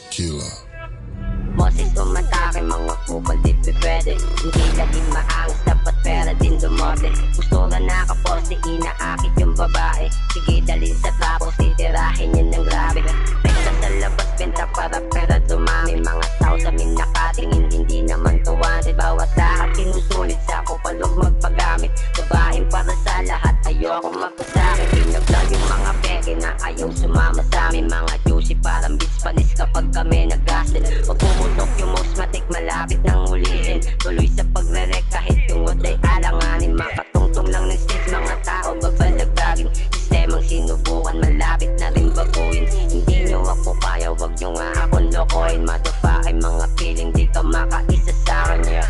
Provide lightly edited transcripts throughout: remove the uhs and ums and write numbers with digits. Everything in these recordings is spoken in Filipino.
Killer. Boses umatake, mga kupal di pwede. Hindi laging maangas, dapat pera din dumote. Gusto ka nakaposte, inaakit yung babae. Sige dalhin sa tapos, titirahin yun ng grabe. Peksa sa labas, benta para pera dumami. Mga tao sa amin nakatingin, hindi naman tuwan. Bawat lahat sinusulit sa kupal, huwag magpagamit. Babaeng para sa lahat, ayoko magpasakit. Pinaglag yung mga peke na ayaw sumama sa amin. Mga juicy parang beach panis kapag kami nag-gasel. Pag pumutok yung matik, malapit nang ulitin. Tuloy sa pagre-rek kahit tungod ay alanganin. Makatungtong lang ng stage, mga tao babalagagin. Sistemang sinubukan, malapit na rin baguhin. Hindi nyo ako kaya, wag nyo nga akong lokohin. Matupa ay mga feeling, di ka makaisa sa akin.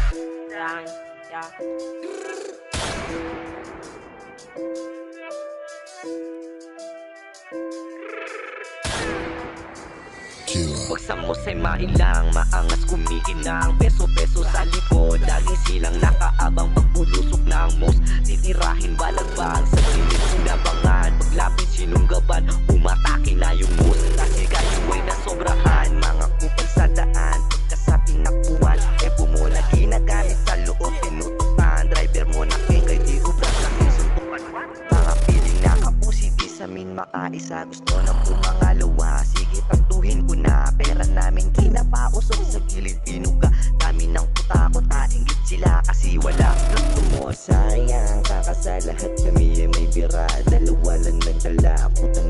Pag sa musay mailang, maangas kumikinang. Peso-peso sa likod, laging silang nakaabang. Pagbulusok ng mos, titirahin balagbag. Sa silid sinabangan, paglapit sinunggaban. Umatake na yung mos, kasi kayo ay nasobrahan. Mga kupal sa daan, pagka tinakbuhan. Epo mo na ginagamit sa loob, tinutukan. Driver mo na kay di ubras na kisuntukan. Mga piling nakapositi sa min makaisa. Gusto na pumangalawa, sige taktuhin ko na. Pera namin kinapausok sa gilid, pinuga. Dami ng puta-kuta, ingit sila kasi wala. Gusto mo sayang, kakasa lahat kami ay may bira. Dalawa lang nagdala, putang